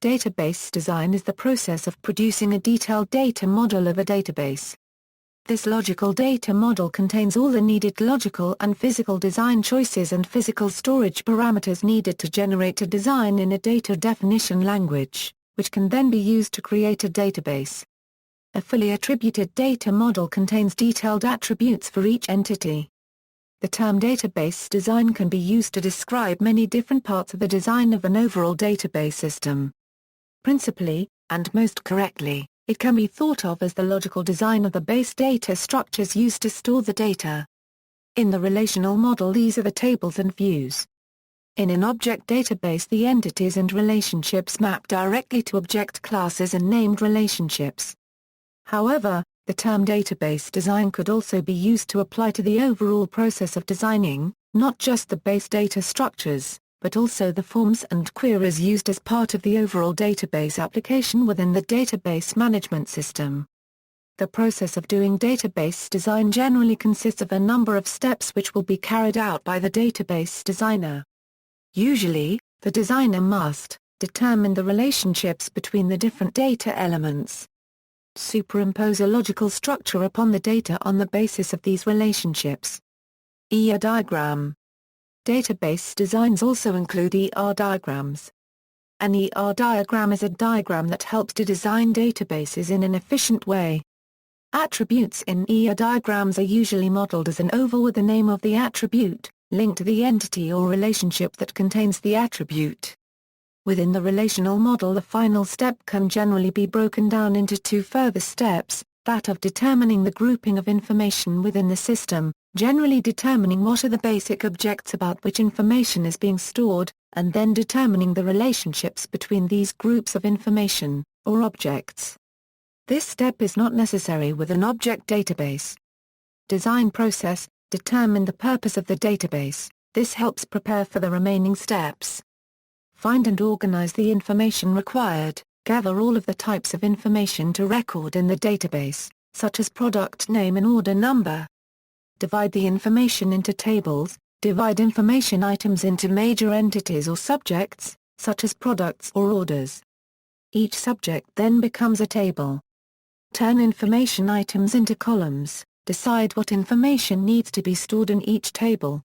Database design is the process of producing a detailed data model of a database. This logical data model contains all the needed logical and physical design choices and physical storage parameters needed to generate a design in a data definition language, which can then be used to create a database. A fully attributed data model contains detailed attributes for each entity. The term database design can be used to describe many different parts of the design of an overall database system. Principally, and most correctly, it can be thought of as the logical design of the base data structures used to store the data. In the relational model, these are the tables and views. In an object database, the entities and relationships map directly to object classes and named relationships. However, the term database design could also be used to apply to the overall process of designing, not just the base data structures, but also the forms and queries used as part of the overall database application within the database management system. The process of doing database design generally consists of a number of steps which will be carried out by the database designer. Usually, the designer must determine the relationships between the different data elements, superimpose a logical structure upon the data on the basis of these relationships. ER diagram. Database designs also include ER diagrams. An ER diagram is a diagram that helps to design databases in an efficient way. Attributes in ER diagrams are usually modeled as an oval with the name of the attribute, linked to the entity or relationship that contains the attribute. Within the relational model, the final step can generally be broken down into two further steps, that of determining the grouping of information within the system, generally determining what are the basic objects about which information is being stored, and then determining the relationships between these groups of information, or objects. This step is not necessary with an object database. Design process. Determine the purpose of the database. This helps prepare for the remaining steps. Find and organize the information required. Gather all of the types of information to record in the database, such as product name and order number. Divide the information into tables. Divide information items into major entities or subjects, such as products or orders. Each subject then becomes a table. Turn information items into columns. Decide what information needs to be stored in each table.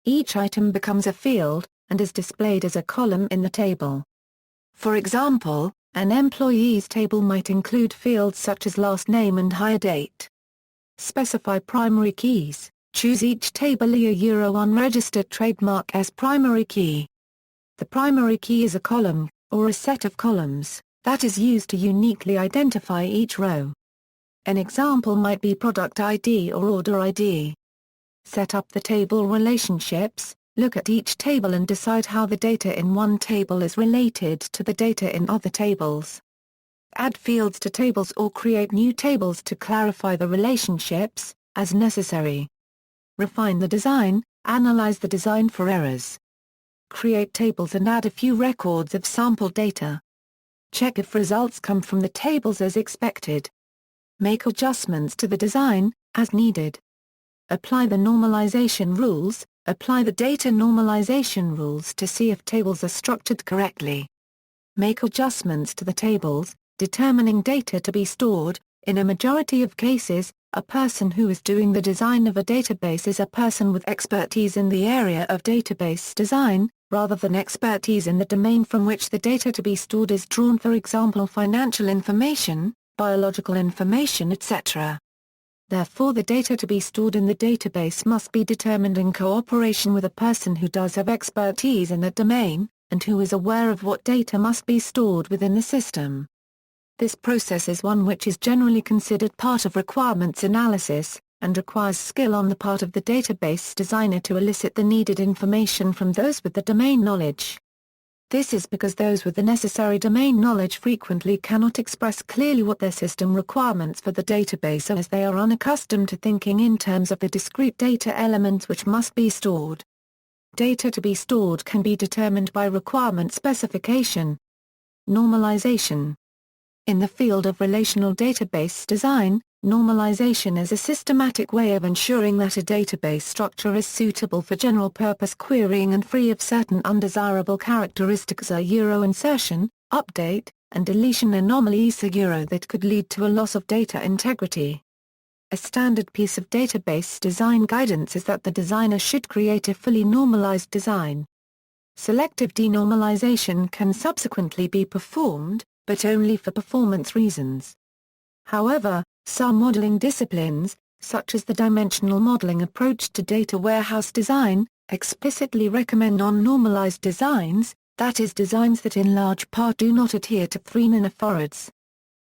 Each item becomes a field, and is displayed as a column in the table. For example, an employee's table might include fields such as last name and hire date. Specify primary keys. Choose each table unregistered trademark as primary key. The primary key is a column, or a set of columns, that is used to uniquely identify each row. An example might be product ID or order ID. Set up the table relationships. Look at each table and decide how the data in one table is related to the data in other tables. Add fields to tables or create new tables to clarify the relationships, as necessary. Refine the design. Analyze the design for errors. Create tables and add a few records of sample data. Check if results come from the tables as expected. Make adjustments to the design, as needed. Apply the normalization rules. Apply the data normalization rules to see if tables are structured correctly. Make adjustments to the tables, determining data to be stored. In a majority of cases, a person who is doing the design of a database is a person with expertise in the area of database design, rather than expertise in the domain from which the data to be stored is drawn, for example financial information, biological information, etc. Therefore, the data to be stored in the database must be determined in cooperation with a person who does have expertise in that domain, and who is aware of what data must be stored within the system. This process is one which is generally considered part of requirements analysis, and requires skill on the part of the database designer to elicit the needed information from those with the domain knowledge. This is because those with the necessary domain knowledge frequently cannot express clearly what their system requirements for the database are, as they are unaccustomed to thinking in terms of the discrete data elements which must be stored. Data to be stored can be determined by requirement specification. Normalization. In the field of relational database design, normalization is a systematic way of ensuring that a database structure is suitable for general-purpose querying and free of certain undesirable characteristics. Insertion, update, and deletion anomalies that could lead to a loss of data integrity. A standard piece of database design guidance is that the designer should create a fully normalized design. Selective denormalization can subsequently be performed, but only for performance reasons. However, some modeling disciplines, such as the dimensional modeling approach to data warehouse design, explicitly recommend non-normalized designs, that is designs that in large part do not adhere to 3 nanofarads.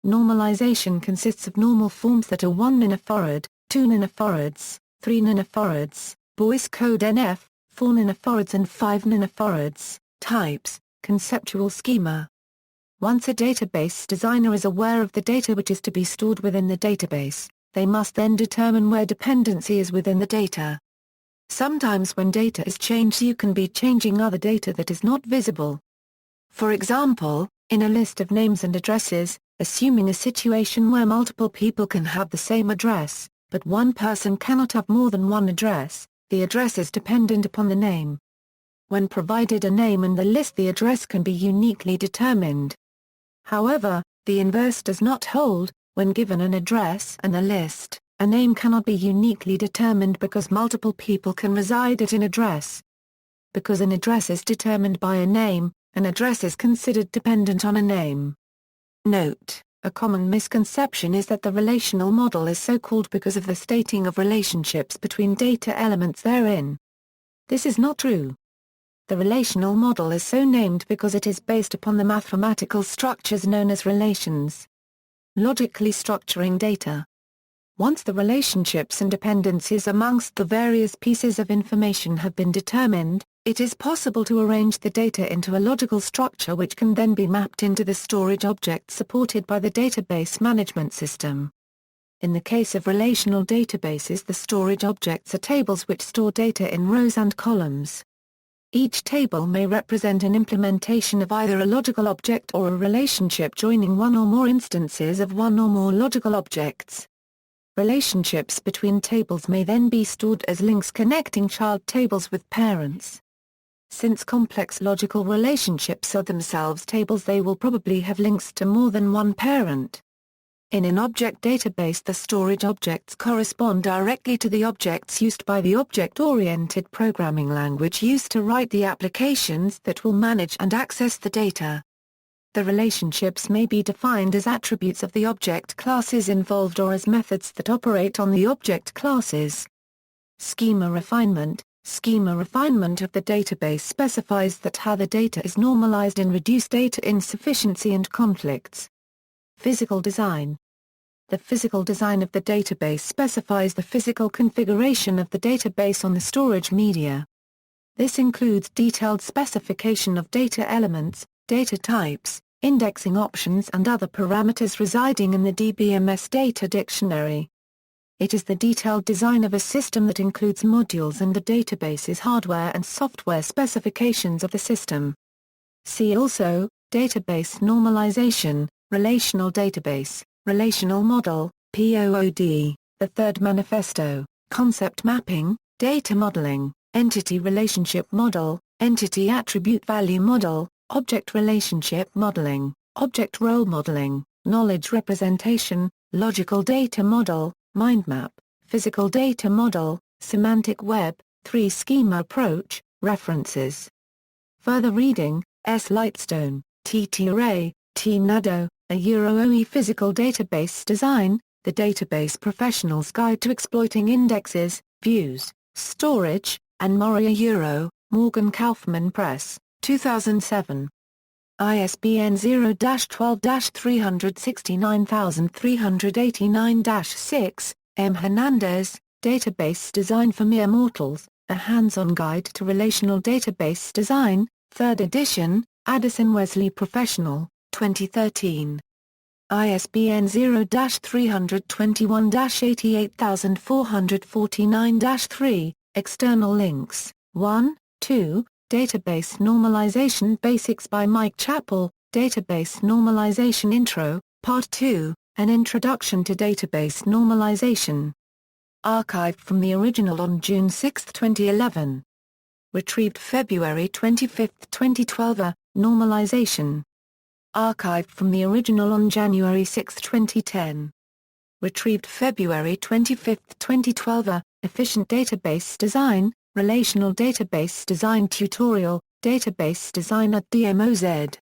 Normalization consists of normal forms that are 1 nanofarad, 2 nanofarads, 3 nanofarads, Boyce code NF, 4 nanofarads and 5 nanofarads, types, conceptual schema. Once a database designer is aware of the data which is to be stored within the database, they must then determine where dependency is within the data. Sometimes when data is changed you can be changing other data that is not visible. For example, in a list of names and addresses, assuming a situation where multiple people can have the same address, but one person cannot have more than one address, the address is dependent upon the name. When provided a name and the list, the address can be uniquely determined. However, the inverse does not hold. When given an address and a list, a name cannot be uniquely determined because multiple people can reside at an address. Because an address is determined by a name, an address is considered dependent on a name. Note: a common misconception is that the relational model is so called because of the stating of relationships between data elements therein. This is not true. The relational model is so named because it is based upon the mathematical structures known as relations. Logically structuring data. Once the relationships and dependencies amongst the various pieces of information have been determined, it is possible to arrange the data into a logical structure which can then be mapped into the storage objects supported by the database management system. In the case of relational databases, the storage objects are tables which store data in rows and columns. Each table may represent an implementation of either a logical object or a relationship joining one or more instances of one or more logical objects. Relationships between tables may then be stored as links connecting child tables with parents. Since complex logical relationships are themselves tables, they will probably have links to more than one parent. In an object database, the storage objects correspond directly to the objects used by the object-oriented programming language used to write the applications that will manage and access the data. The relationships may be defined as attributes of the object classes involved or as methods that operate on the object classes. Schema refinement. Schema refinement of the database specifies that how the data is normalized and reduce data insufficiency and conflicts. Physical design. The physical design of the database specifies the physical configuration of the database on the storage media. This includes detailed specification of data elements, data types, indexing options and other parameters residing in the DBMS data dictionary. It is the detailed design of a system that includes modules and the database's hardware and software specifications of the system. See also, database normalization, relational database, relational model, POOD, the third manifesto, concept mapping, data modeling, entity relationship model, entity attribute value model, object relationship modeling, object role modeling, knowledge representation, logical data model, mind map, physical data model, semantic web, 3-schema approach, references. Further reading, S. Lightstone, T. T. Ray, T. Nadeau, a OE Physical Database Design, The Database Professional's Guide to Exploiting Indexes, Views, Storage, and Moria Euro, Morgan Kaufmann Press, 2007. ISBN 0-12-369389-6, M. Hernandez, Database Design for Mere Mortals, A Hands-on Guide to Relational Database Design, 3rd edition, Addison Wesley Professional, 2013. ISBN 0-321-88449-3, external links, 1, 2, Database Normalization Basics by Mike Chappell, Database Normalization Intro, Part 2, An Introduction to Database Normalization. Archived from the original on June 6, 2011. Retrieved February 25, 2012. Normalization. Archived from the original on January 6, 2010. Retrieved February 25, 2012. Efficient Database Design, Relational Database Design Tutorial, Database Design at DMOZ.